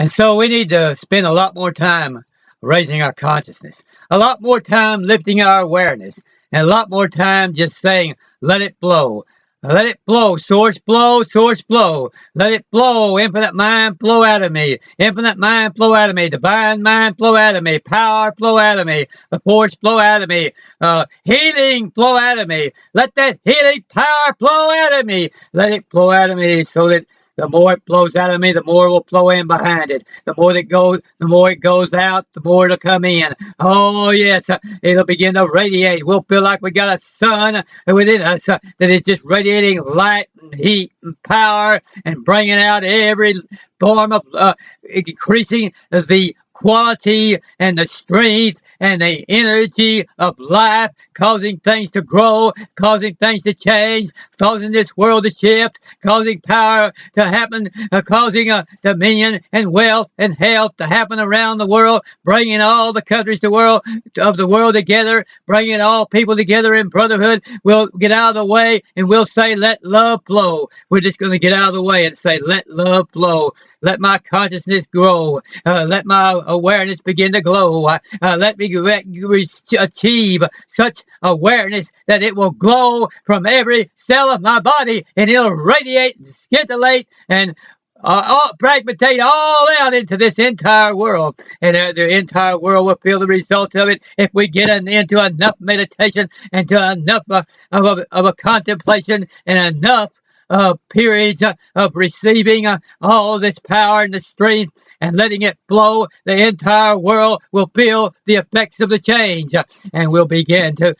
And so we need to spend a lot more time raising our consciousness, a lot more time lifting our awareness, and a lot more time just saying, let it blow. Let it blow, source blow, source blow. Let it blow, infinite mind flow out of me. Infinite mind flow out of me. Divine mind flow out of me. Power flow out of me. The force flow out of me. Healing flow out of me. Let that healing power flow out of me. Let it flow out of me so that the more it flows out of me, the more will flow in behind it. The more it goes out, the more it'll come in. Oh yes, it'll begin to radiate. We'll feel like we got a sun within us that is just radiating light and heat and power and bringing out every form of increasing the quality and the strength and the energy of life, causing things to grow, causing things to change, causing this world to shift, causing power to happen, causing dominion and wealth and health to happen around the world, bringing all the countries of the world together, bringing all people together in brotherhood. We'll get out of the way and we'll say, let love flow. We're just going to get out of the way and say, let love flow. Let my consciousness grow. Let my awareness begin to glow. Let me achieve such awareness that it will glow from every cell of my body, and it'll radiate and scintillate and fragmentate all out into this entire world, and the entire world will feel the result of it if we get into enough meditation, into enough of a contemplation, and enough periods of receiving all this power and the strength and letting it flow. The entire world will feel the effects of the change, and we'll begin to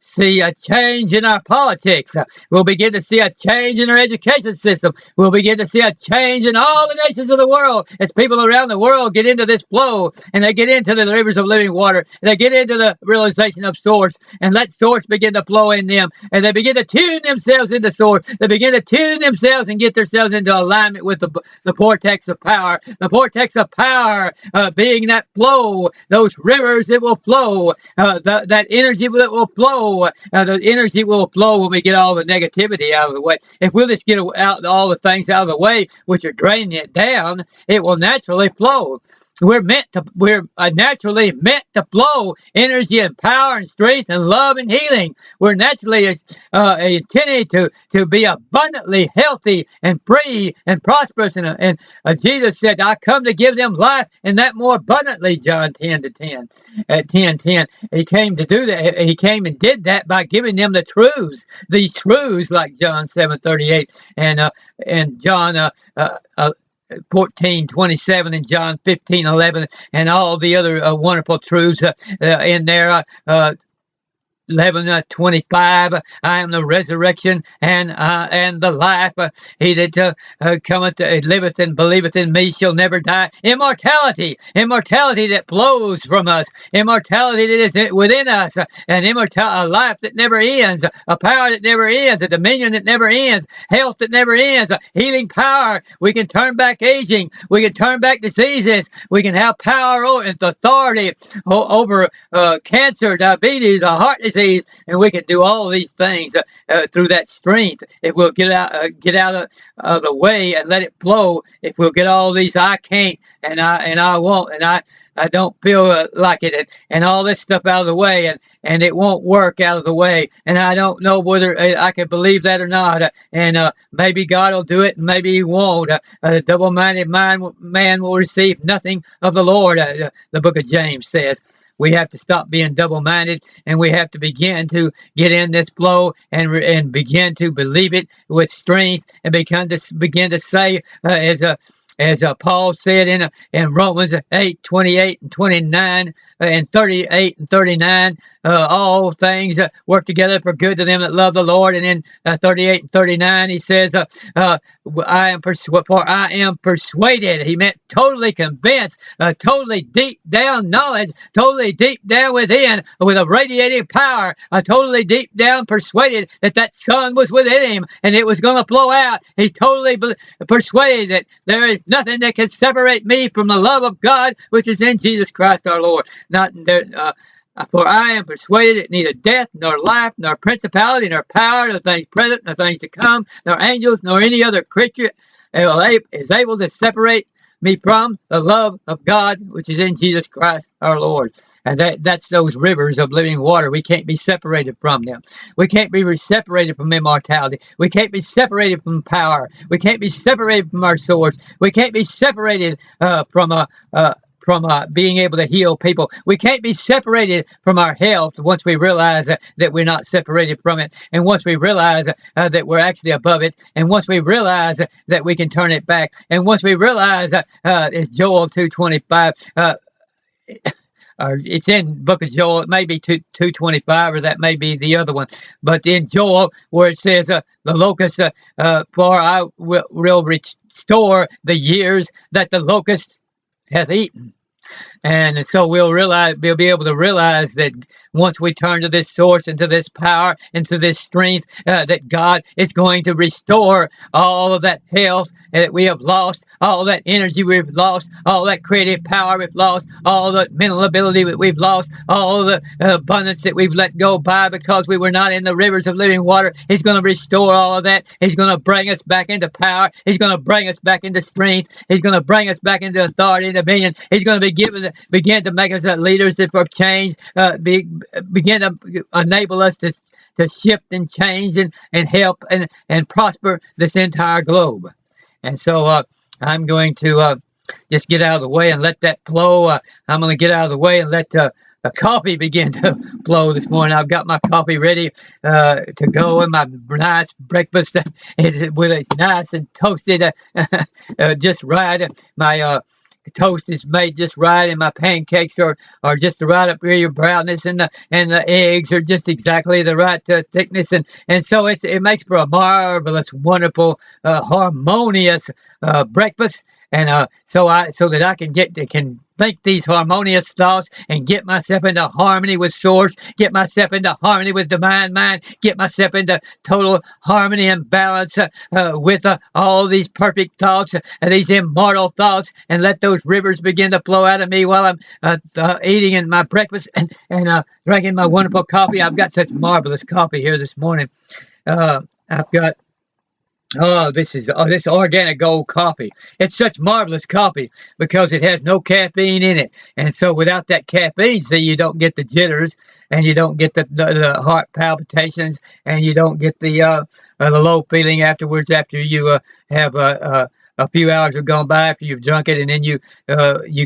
see a change in our politics. We'll begin to see a change in our education system. We'll begin to see a change in all the nations of the world as people around the world get into this flow, and they get into the rivers of living water, and they get into the realization of source, and let source begin to flow in them, and they begin to tune themselves into source. They begin to tune themselves and get themselves into alignment with the vortex of power. The vortex of power being that flow, those rivers that will flow, that energy that will flow. The energy will flow when we get all the negativity out of the way. If we'll just get out all the things out of the way, which are draining it down, it will naturally flow. We're naturally meant to flow energy and power and strength and love and healing. We're naturally intended to be abundantly healthy and free and prosperous. And Jesus said, I come to give them life and that more abundantly, John 10:10. At 10:10, he came to do that. He came and did that by giving them the truths. These truths, like John 7:38 and John 14:27 and John 15:11 and all the other wonderful truths in there. 11:25. I am the resurrection and the life. He that cometh, liveth and believeth in me shall never die. Immortality that flows from us. Immortality that is within us. A life that never ends. A power that never ends. A dominion that never ends. Health that never ends. Healing power. We can turn back aging. We can turn back diseases. We can have power and authority over cancer, diabetes, heart disease. And we can do all these things through that strength if we'll get out of the way and let it flow. If we'll get all these I can't and I won't and I don't feel like it and all this stuff out of the way and it won't work out of the way, and I don't know whether I can believe that or not, and maybe God will do it and maybe he won't. The double-minded man will receive nothing of the Lord, the book of James says. We have to stop being double-minded, and we have to begin to get in this flow and begin to believe it with strength, and begin to say, as Paul said in Romans 8:28 and 29 and 38 and 39, all things work together for good to them that love the Lord. And in 38 and 39, he says, I am persuaded. He meant totally convinced, totally deep down knowledge, totally deep down within, with a radiating power, totally deep down persuaded that sun was within him and it was going to flow out. He's totally persuaded that there is nothing that can separate me from the love of God, which is in Jesus Christ our Lord. For I am persuaded that neither death, nor life, nor principality, nor power, nor things present, nor things to come, nor angels, nor any other creature is able to separate me from the love of God, which is in Jesus Christ our Lord. And that's those rivers of living water. We can't be separated from them. We can't be separated from immortality. We can't be separated from power. We can't be separated from our source. We can't be separated from being able to heal people. We can't be separated from our health once we realize that we're not separated from it. And once we realize that we're actually above it. And once we realize that we can turn it back. And once we realize, it's Joel 2:25, or it's in book of Joel, it may be 2:25, or that may be the other one. But in Joel, where it says, the locust, for I will restore the years that the locust has eaten. And so we'll be able to realize that once we turn to this source and to this power and to this strength, that God is going to restore all of that health that we have lost, all that energy we've lost, all that creative power we've lost, all the mental ability that we've lost, all the abundance that we've let go by because we were not in the rivers of living water. He's going to restore all of that. He's going to bring us back into power. He's going to bring us back into strength. He's going to bring us back into authority and dominion. He's going to begin to make us leaders for change, begin to enable us to shift and change and help and prosper this entire globe. And so I'm going to just get out of the way and let that flow. I'm going to get out of the way and let the coffee begin to flow this morning. I've got my coffee ready to go, and my nice breakfast with it's nice and toasted just right. My toast is made just right, and my pancakes are just the right up here brownness, and the eggs are just exactly the right thickness, and so it makes for a marvelous, wonderful, harmonious breakfast. And so that I can think these harmonious thoughts and get myself into harmony with source, get myself into harmony with divine mind, get myself into total harmony and balance with all these perfect thoughts, these immortal thoughts, and let those rivers begin to flow out of me while I'm eating in my breakfast and drinking my wonderful coffee. I've got such marvelous coffee here this morning. I've got this organic gold coffee. It's such marvelous coffee because it has no caffeine in it. And so without that caffeine, see, you don't get the jitters, and you don't get the heart palpitations, and you don't get the low feeling afterwards after you have a few hours have gone by after you've drunk it, and then you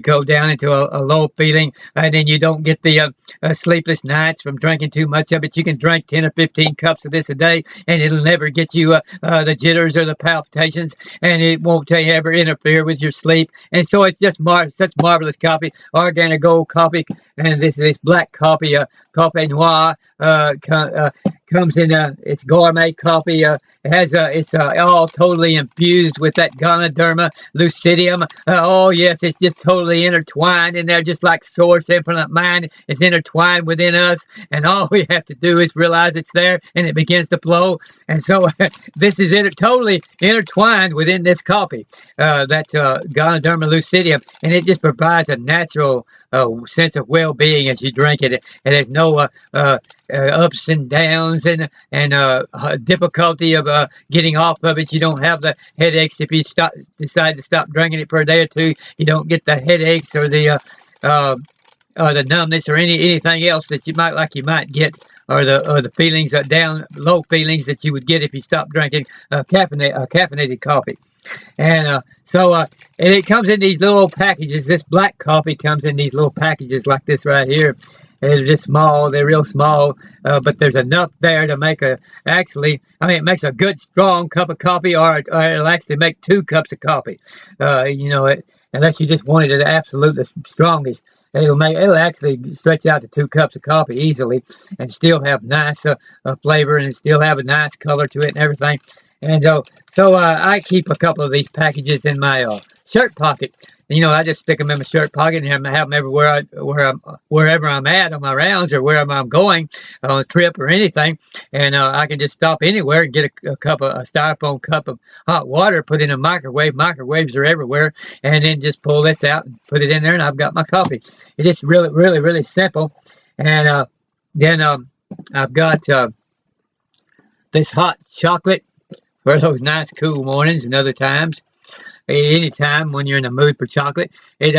go down into a low feeling, and then you don't get the sleepless nights from drinking too much of it. You can drink 10 or 15 cups of this a day, and it'll never get you the jitters or the palpitations, and it won't ever interfere with your sleep. And so it's just such marvelous coffee, organic gold coffee, and this black coffee, coffee noir, comes in it's gourmet coffee. It's all totally infused with that Ganoderma lucidium. Oh yes, it's just totally intertwined in there, just like source infinite mind is intertwined within us, and all we have to do is realize it's there, and it begins to flow. And so this is totally intertwined within this coffee, that Ganoderma lucidium, and it just provides a natural sense of well-being as you drink it. And there's no ups and downs and difficulty of getting off of it. You don't have the headaches if you decide to stop drinking it for a day or two. You don't get the headaches or the numbness or anything else that you might get, or the feelings low feelings that you would get if you stopped drinking caffeinated coffee. And and it comes in these little packages. This black coffee comes in these little packages like this right here. And they're just small. They're real small, but there's enough there to make it makes a good strong cup of coffee, or it'll actually make 2 cups of coffee. Unless you just wanted it absolutely strongest, it'll actually stretch out to 2 cups of coffee easily, and still have nice flavor, and still have a nice color to it and everything. And so I keep a couple of these packages in my shirt pocket. I just stick them in my shirt pocket and have them everywhere, wherever I'm at on my rounds, or wherever I'm going on a trip or anything. And I can just stop anywhere and get a styrofoam cup of hot water, put in a microwave. Microwaves are everywhere. And then just pull this out and put it in there, and I've got my coffee. It's just really, really, really simple. And then I've got this hot chocolate for those nice cool mornings and other times. anytime when you're in the mood for chocolate. It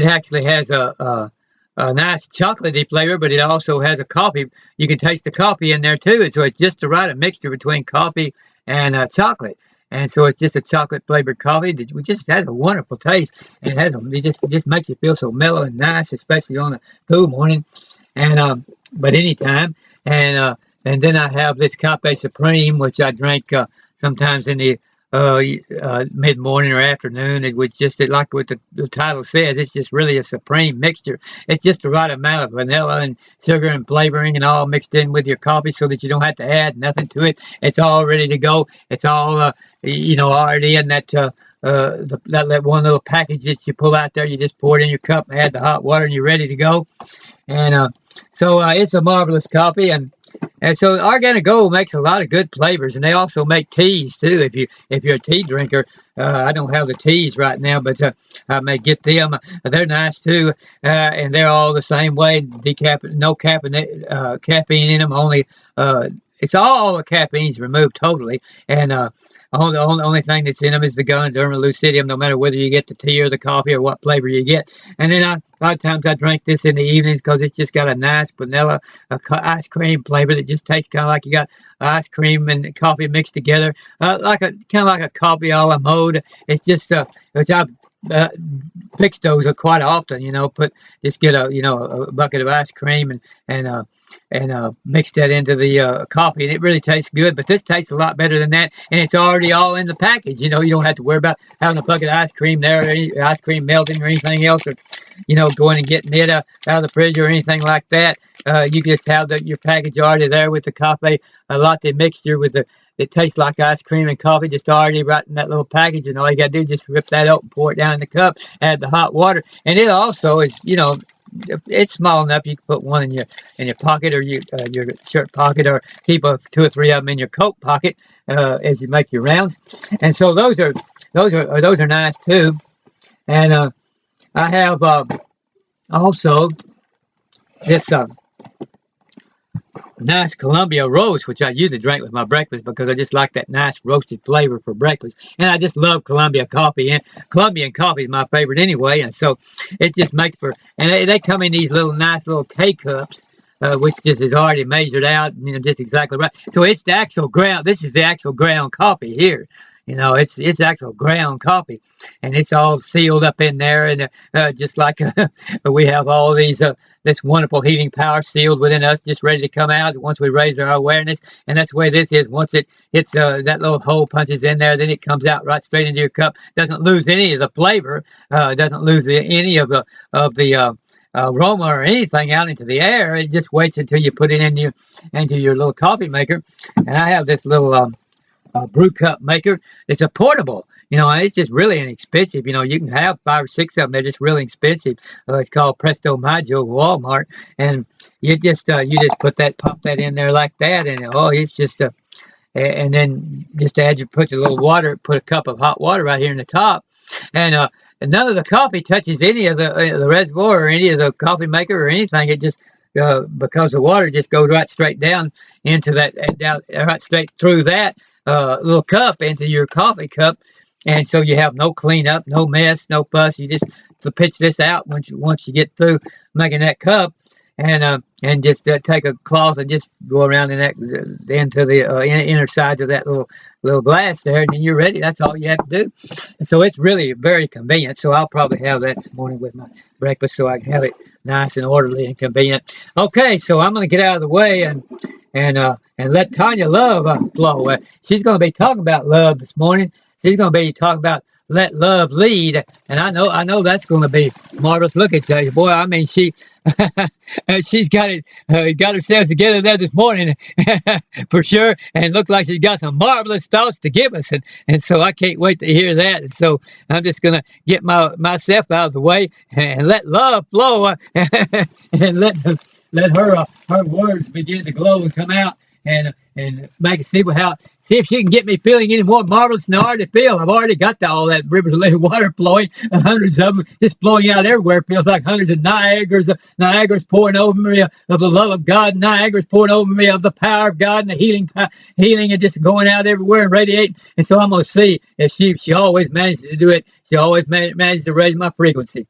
actually has a nice chocolatey flavor, but it also has a coffee. You can taste the coffee in there too, and so it's just the right mixture between coffee and chocolate. And so it's just a chocolate flavored coffee that just has a wonderful taste, and it just makes you feel so mellow and nice, especially on a cool morning. And but anytime, and then I have this Cafe Supreme, which I drink sometimes in the mid morning or afternoon. It was just like what the title says. It's just really a supreme mixture. It's just the right amount of vanilla and sugar and flavoring and all mixed in with your coffee, so that you don't have to add nothing to it. It's all ready to go. It's all already in that. That one little package that you pull out there, you just pour it in your cup, add the hot water, and you're ready to go. And so it's a marvelous coffee, and so Organic Gold makes a lot of good flavors, and they also make teas too. If you're a tea drinker, I don't have the teas right now, but I may get them. They're nice too, and they're all the same way. No caffeine in them. Only it's all the caffeine's removed totally, and only thing that's in them is the Ganoderma lucidium, no matter whether you get the tea or the coffee or what flavor you get. And then a lot of times I drink this in the evenings because it's just got a nice vanilla ice cream flavor that just tastes kind of like you got ice cream and coffee mixed together, kind of like a coffee a la mode. It's just which I've fixed those quite often. Just get a bucket of ice cream and mix that into the coffee, and it really tastes good. But this tastes a lot better than that, and it's already all in the package. You don't have to worry about having a bucket of ice cream there, or any ice cream melting or anything else, or going and getting it out of the fridge or anything like that. You just have your package already there with the coffee latte mixture it tastes like ice cream and coffee, just already right in that little package, and all you gotta do is just rip that open, pour it down in the cup, add the hot water, and it also is, it's small enough you can put one in your pocket, or your shirt pocket, or keep 2 or 3 of them in your coat pocket as you make your rounds. And so those are nice too. And I have also this nice Columbia roast, which I usually drink with my breakfast because I just like that nice roasted flavor for breakfast. And I just love Columbia coffee, and Colombian coffee is my favorite anyway. And so it just makes and they come in these nice little K-cups, which just is already measured out, just exactly right. So it's the actual ground. This is the actual ground coffee here. It's actual ground coffee, and it's all sealed up in there, and just like we have all these this wonderful heating power sealed within us, just ready to come out once we raise our awareness. And that's the way this is. Once it hits that little hole, punches in there, then it comes out right straight into your cup. Doesn't lose any of the flavor. Doesn't lose any of the aroma or anything out into the air. It just waits until you put it into your little coffee maker. And I have this little brew cup maker. It's a portable. It's just really inexpensive. You can have 5 or 6 of them. They're just really expensive. It's called Presto Maggio Walmart, and you just pop that in there like that, and it's just and then just put your little water, put a cup of hot water right here in the top, and none of the coffee touches any of the reservoir or any of the coffee maker or anything. It just because the water just goes right straight down into that, right straight through that little cup into your coffee cup, and so you have no cleanup, no mess, no fuss. You just pitch this out once you get through making that cup, and just take a cloth and just go around into the inner sides of that little glass there, and then you're ready. That's all you have to do. And so it's really very convenient. So I'll probably have that this morning with my breakfast, so I can have it nice and orderly and convenient. Okay, so I'm going to get out of the way and let Tanya Love flow. She's going to be talking about love this morning. She's going to be talking about let love lead, and I know that's going to be marvelous. Look at you, boy. I mean, she's got herself together there this morning for sure, and looks like she's got some marvelous thoughts to give us, and so I can't wait to hear that. And so I'm just going to get myself out of the way and let love flow, and let her words begin to glow and come out, and make it see if she can get me feeling any more marvelous than I already feel. I've already got all that rivers of living water flowing, hundreds of them just flowing out everywhere. It feels like hundreds of Niagara's pouring over me of the love of God. Niagara's pouring over me of the power of God and the healing and just going out everywhere and radiating. And so I'm going to see if she always manages to do it. She always manages to raise my frequency.